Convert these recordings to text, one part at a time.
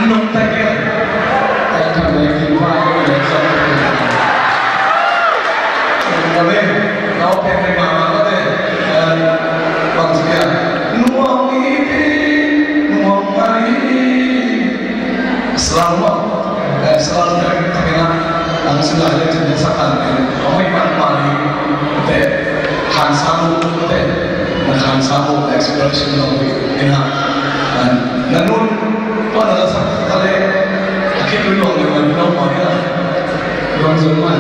nung tayo ay kami kinuha yung sa kami kau pakai mama kau bangsa nuang ini nuang mari selalu terkena langsung ada jeniskan kau ikan mari hansamu hansamu expression yang enak dan nanun pada saat kali akhir dulu dengan belum mana belum zaman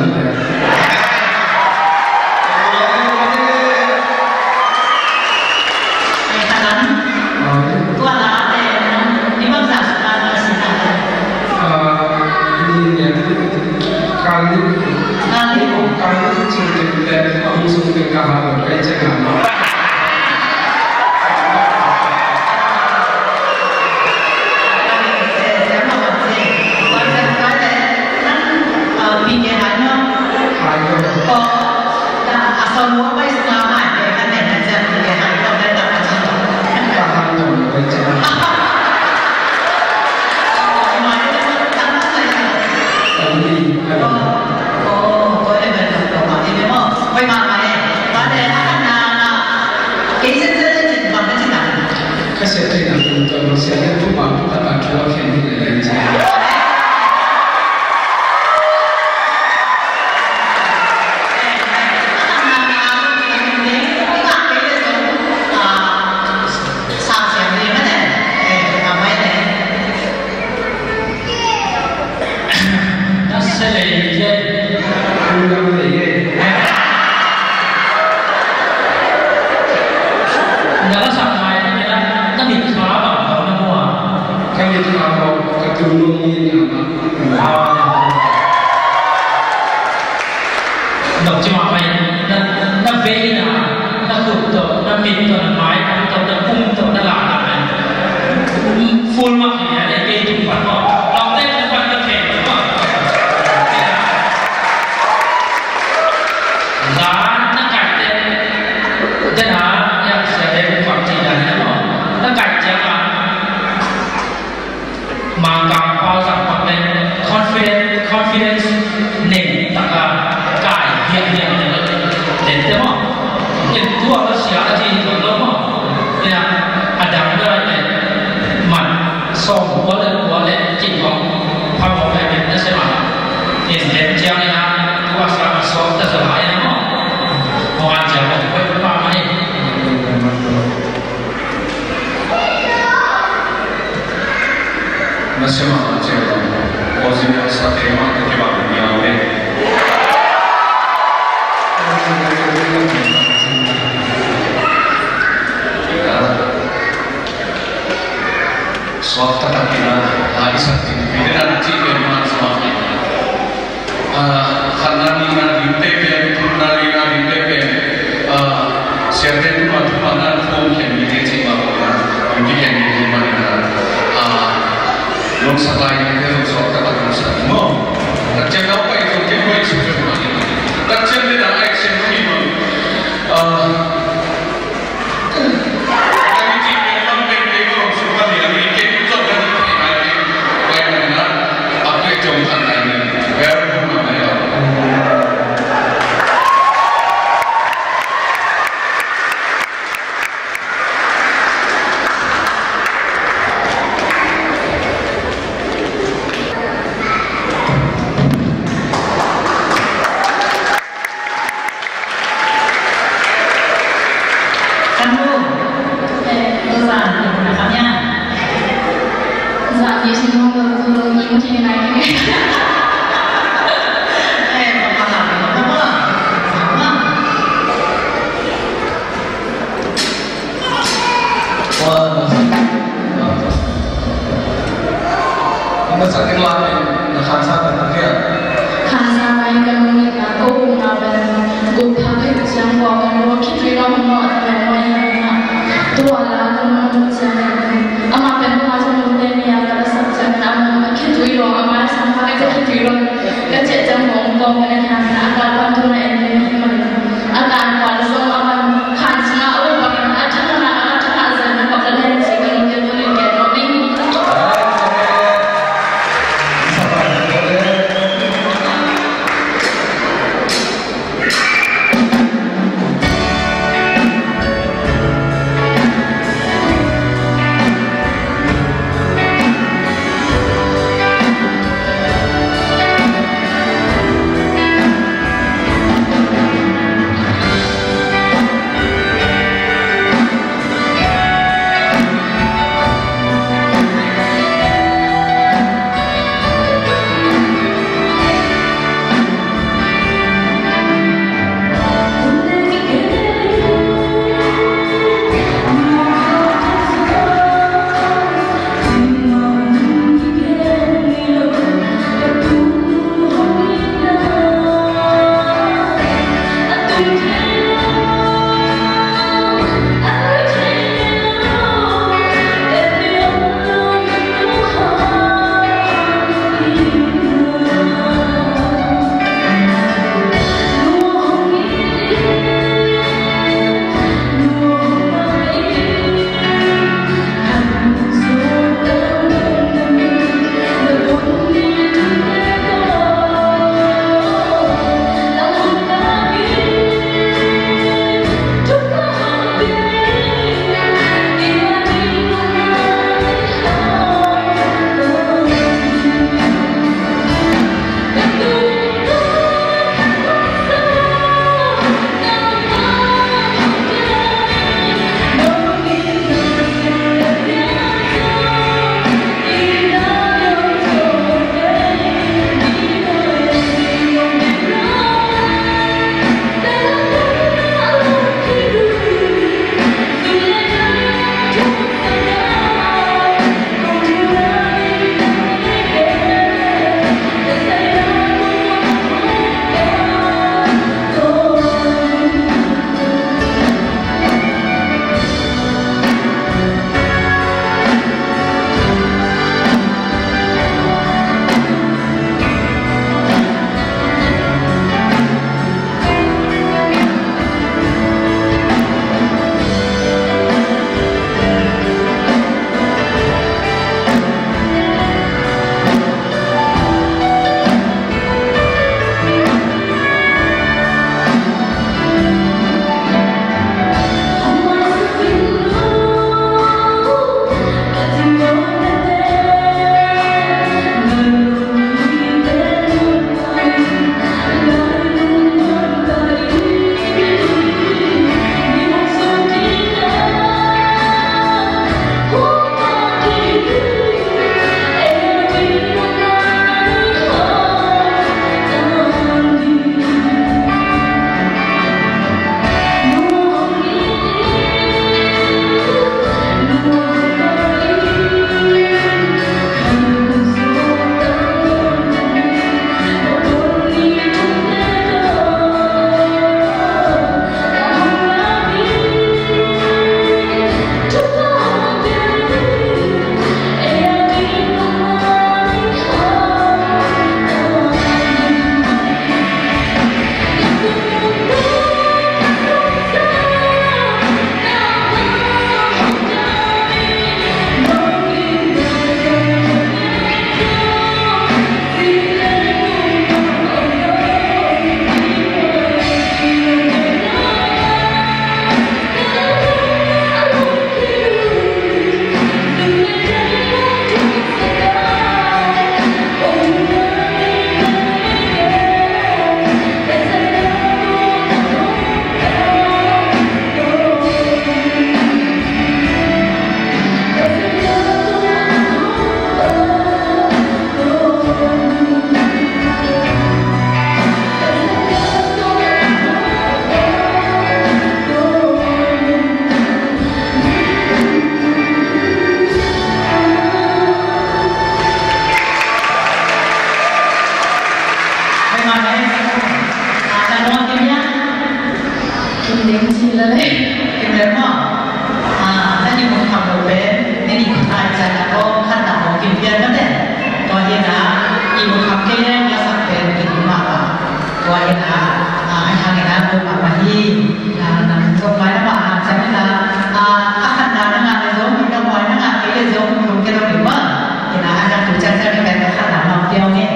cái đó đúng không? Thì là anh đang chân ra cái khả năng học tiêu nghe.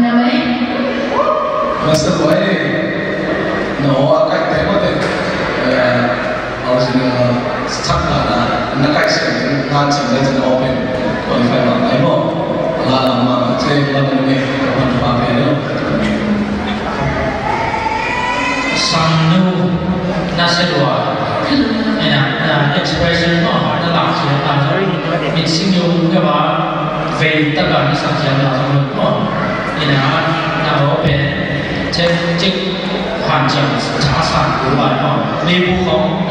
Đấy. Basta poi no cái thế mà thế ở trên chắc là nó cái sự nan chỉ là trên open còn phải làm cái mà chơi là mình nghe còn phải về nữa Sanu Nasedwa expression của họ đã làm gì là mình sinh nhung cái bà về tất cả những sản phẩm nào trong nước của như là open trên chiếc hoàn chỉnh trả sản của bạn họ vì bù không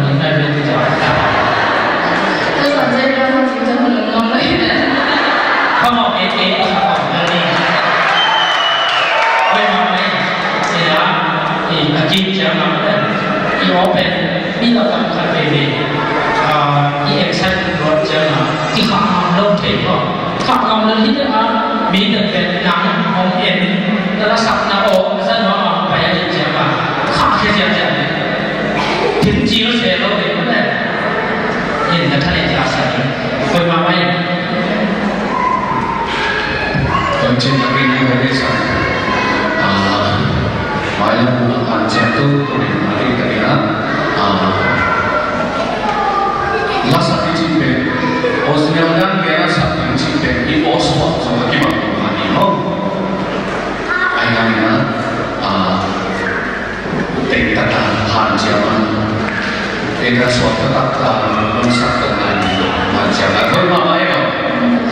những này về thì giải tôi sản dây ra không chỉ cho mình ngon đấy không học cái ở học là đi bây giờ này thì là chỉ chẳng làm đấy thì open biết là tầm khả về thì em sẽ nói cho là cái khả năng lâu thể không khả năng lâu thì mình được về nắm không em là sắp nào ổ rất nó phải là gì mà khả cái gì vậy thì chỉ nó sẽ lâu thể vấn đề nhìn là cái này là sẽ phải mà vậy còn trên là bên người đây sao nói là một bạn trẻ tôi nói đi cái đó là sao cái chuyện về Australia cái là sao cái chuyện về cái Oxford rồi cái mà bạn không anh em nữa tình tất cả hạn chế mà để ra số tất cả những sắc tộc này hạn chế là thôi mà vậy rồi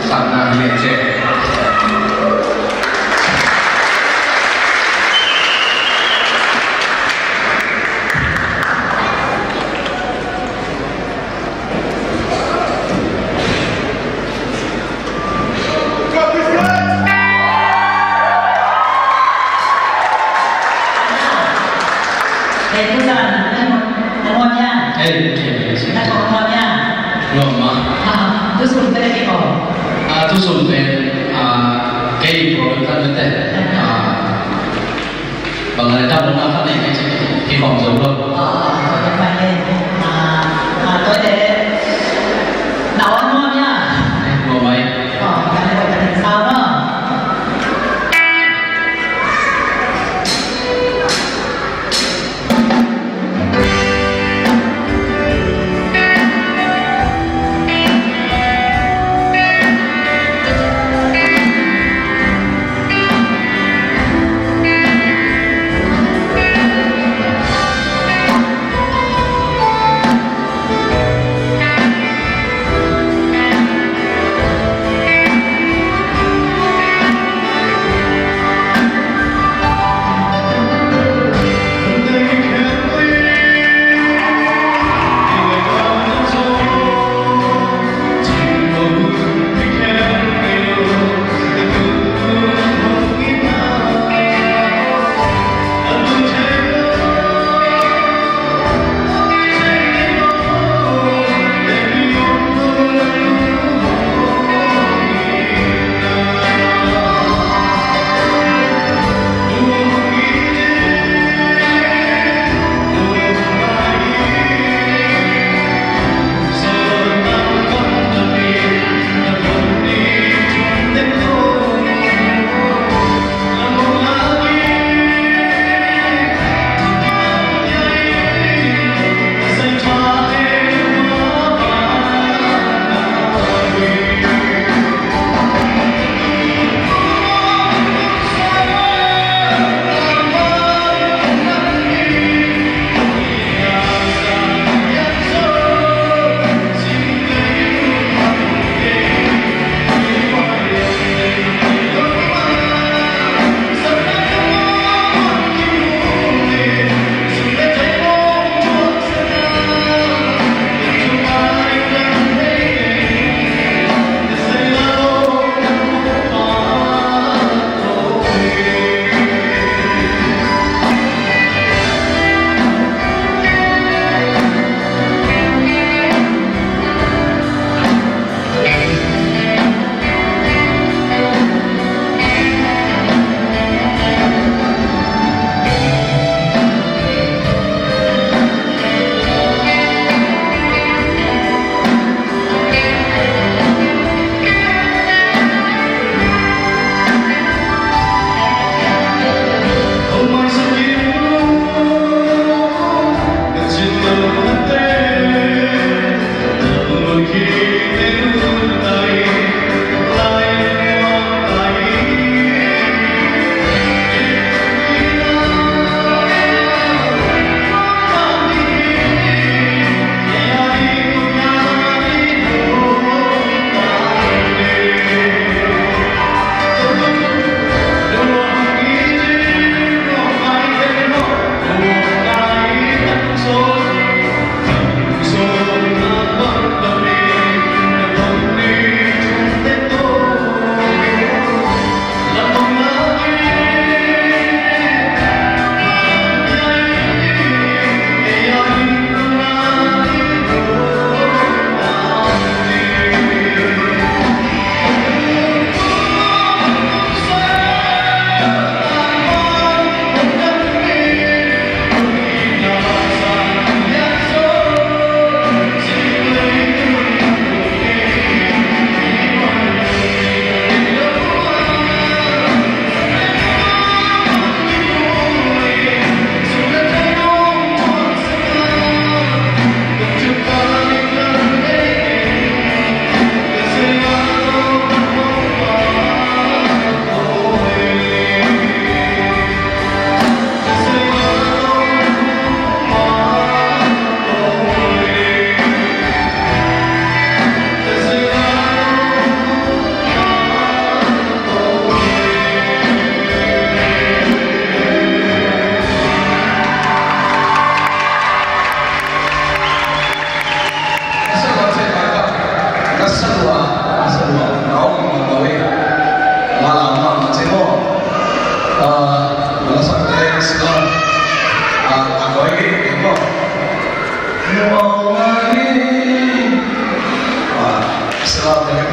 sang là liên chế tu sung về cái pro các vấn đề bằng lời đáp ứng phát này cái phòng giống luôn tôi để nấu ăn ngon nha ngồi máy cái này gọi là sao đó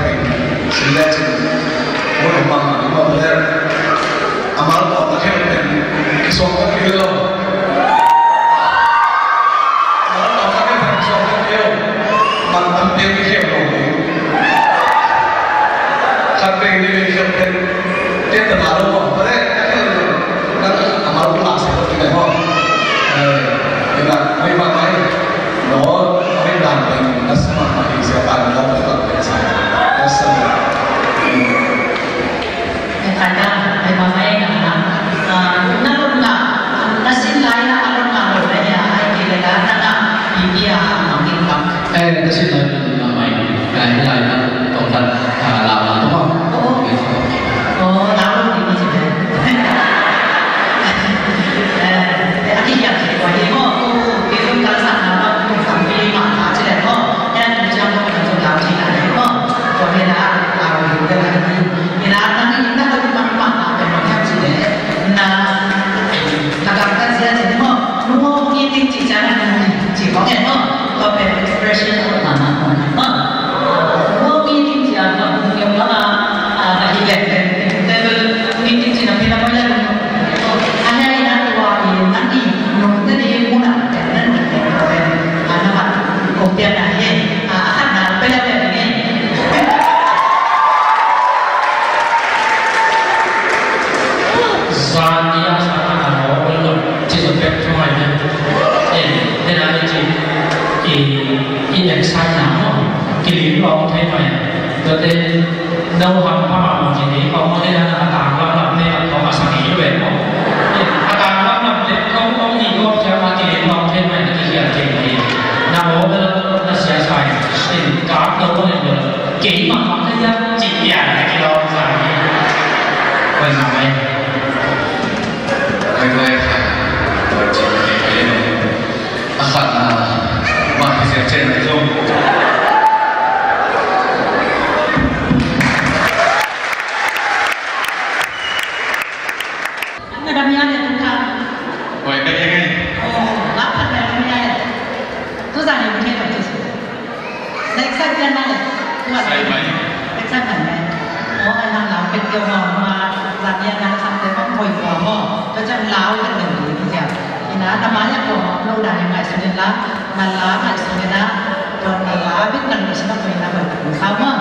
thầy sinh ra trên mỗi một bằng những bằng thế amal có các emเป็นcái số các cái lâu amal có các emเป็นsố các cái lâu bằng tầm tiền cái hiệu rồi khăn tiền đi cái hiệuเป็นtiền tầm nào đâu mà thế các cáiนั่นamal cũng làm sao được cái này không nhưng mà mấy bằng này nóไม่ดังเป็นนักสมัครที่เสียตังค์แล้วก็เป็นสายนักสมัครในฐานะในบางแห่งนะนั่นรุ่นน่ะนักสินไลน์นะรุ่นน่ะรุ่นเนี่ยไอ้ที่เลยนะนั่นน่ะอีเดียน้องกินกับนักสินไลน์เป็นใหม่ไอ้ไลน์นั้นตรงกันลาวถูกป่ะโอ้ลาวรุ่นนี้ใช่ไหมแต่อันที่อยากเห็นว่าที่พ่อที่ต้องการสั่งนะว่าต้องทำปีมาใช่ไหมพ่อแค่จะทำให้มันยาวที่ไหนพ่อก็เวลาเราอยู่กันนี่เวลานั้นนี่น่าจะมันเป็นมันแค่สิ่งเดียวนะถ้าการกันเสียสิ่งที่พ่อรู้ว่าที่จริงจริงจังนะสิ่งของเนี่ยพ่อก็เป็น expression ของมันนะพ่อรู้ว่าที่จริงจังนะเกี่ยวกับอะไรแบบแต่ที่จริงจังเป็นอะไรบ้างอันนี้นะตัวนั่นที่นุ่มแต่ที่มุ่งหน้าแต่นั่นเป็นอันนั้นคงเดียวกันเนี่ยอาหารเป็นอะไรแบบนี้Zania sama kalau belum disebut cuma ini, dan ada yang sana, kiri long thế này, rồi thì đâu hàng hoa mà chỉ để có một cái là tàng lắm lắm này có mà sáng ý về không, tàng lắm lắm đấy không gì không cho mà kiri long thế này là cái gì thì nào đó là sẽ sai, thì cả đâu có được kỹ mà họ thấy chỉ là cái long dài, quên nào đây. Baik-baik, wajib ini akan mahasiswa channel itu. Ada mian ya tuh Baik-baik ini. Oh, lapar ada mian. Tuh jangan ini kan tuh. Next time jangan mana? Saya baik. Next time mana? Oh, anak lama pengen mau latihan anak sampai mau ngồi vào ho, cho chân láo lên đỉnh thì giờ, thì nó năm nay của lâu đài ngày sau này lá, mà lá ngày sau này lá, còn lá biết lần rồi sẽ nó về là bởi cũng sao mà.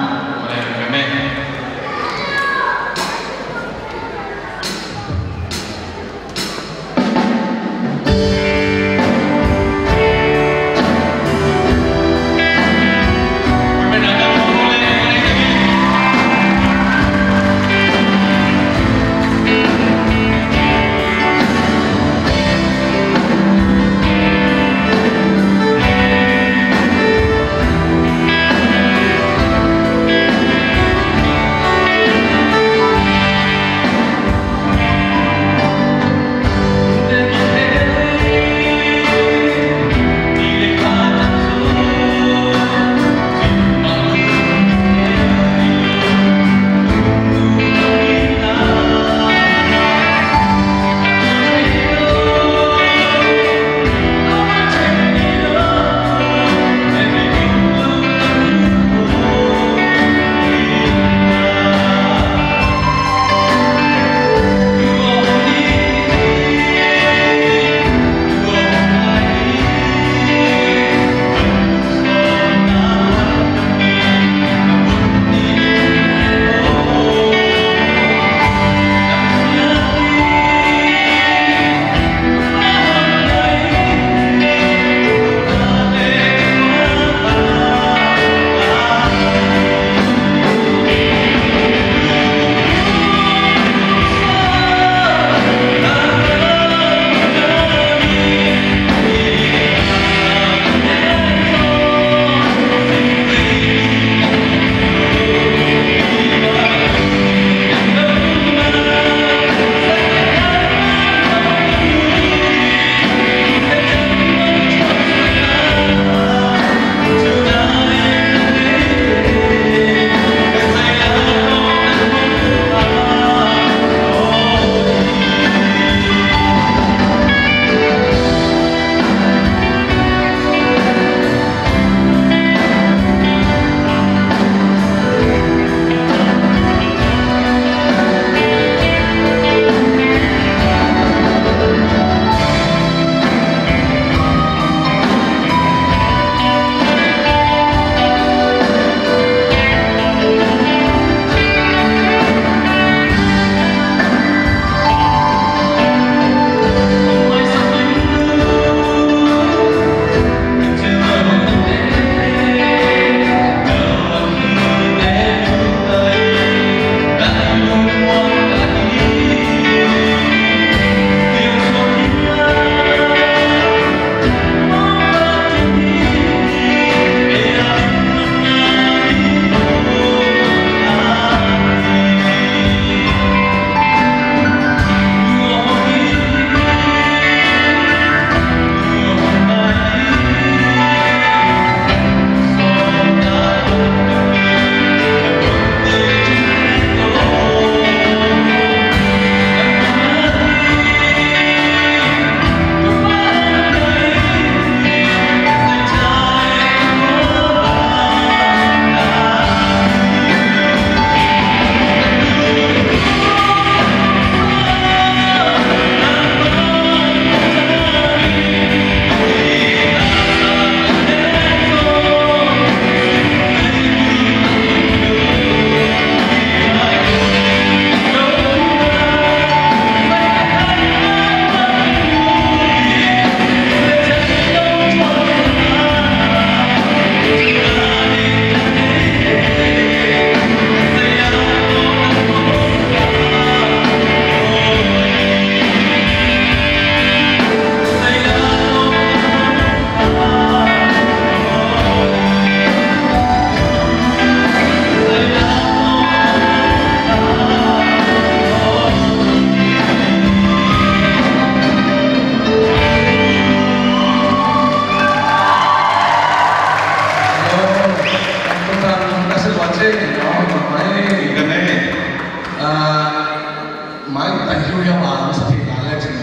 hiu hiu mà sắp thì là lên chừng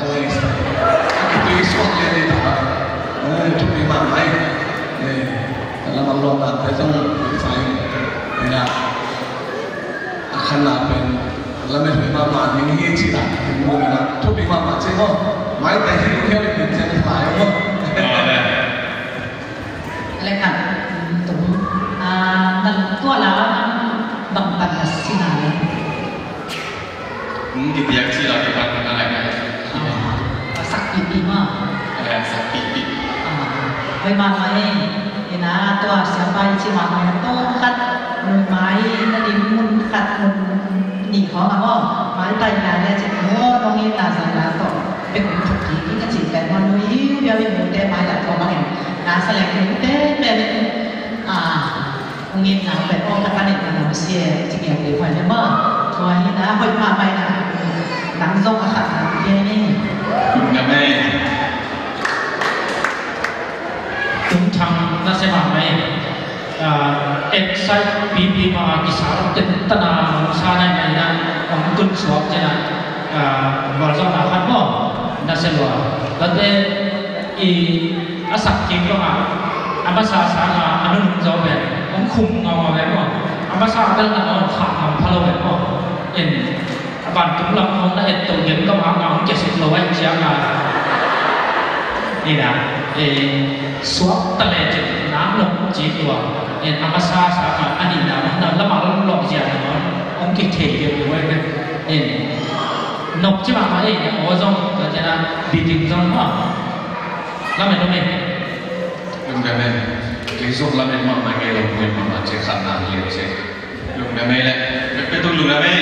ơi tùy suốt lên đi ta chụp đi mà máy là mà lo đặt tới trong phải là khăn là bên là mình phải mà những cái gì là mình là chụp đi mà chứ không máy tay hiu hiu thì mình sẽ phải khôngอะไรค่ะตรงนั่นตัวแล้วบังบันสินาเลย Kita yang sih lagi pakaiอะไรนะ สักปีปีมาก อะไรสักปี ไปมาไหมนี่นะตัวเสียไปชิมาไหมต้องคัดมือไม้นั่นดิมุนคัดมุนหนีเขามาว่าไม้ไต่งานเนี่ยจะตรงนี้ลาซาลาต่อเป็นคนถูกทีนี่ก็จีบแต่มันลุยเดียวยังอยู่ได้ไม้หลักตัวมาเห็นนะแสดงถึงเต้เป็นตรงนี้นะเป็นโอ้กันเนี่ยมันเสียจริงๆเลยว่าเนี่ยมั้งตัวนี้นะไปมาไปนะหลังส่งอาหารเย็นนี่ Nhà mẹ chúng thằng nó sẽ làm này excite pp mà cái sao tên tên là sao này này là ông quân suốt thế này và do là hắn bỏ nó sẽ lo đó thế ý sắc chính đó mà anh sa là anh luôn do về ông khùng ngầu về mà anh sa tên là ông khạc hầm phalo về mà bản chúng lâm ông đã hiện tổ nghiệp công áo ngào chỉ sự lối anh chém làนี่นะสวมตะเลจิน้ำลงจีตัวอามาซาสาขาอันนี้นะนั่นละมาลงเจียนะองค์กิเทียอยู่ไว้เป็นนกจีมาไอ้โอ้จงก็จะนะบิดิจงว่าแล้วไม่ต้องไม่ Lung nhà mẹ cái dục là mẹ mà cái lồng mẹ mà chỉ khả năng nhiều chứ Lung nhà mẹ lại cái tôi lung nhà mẹ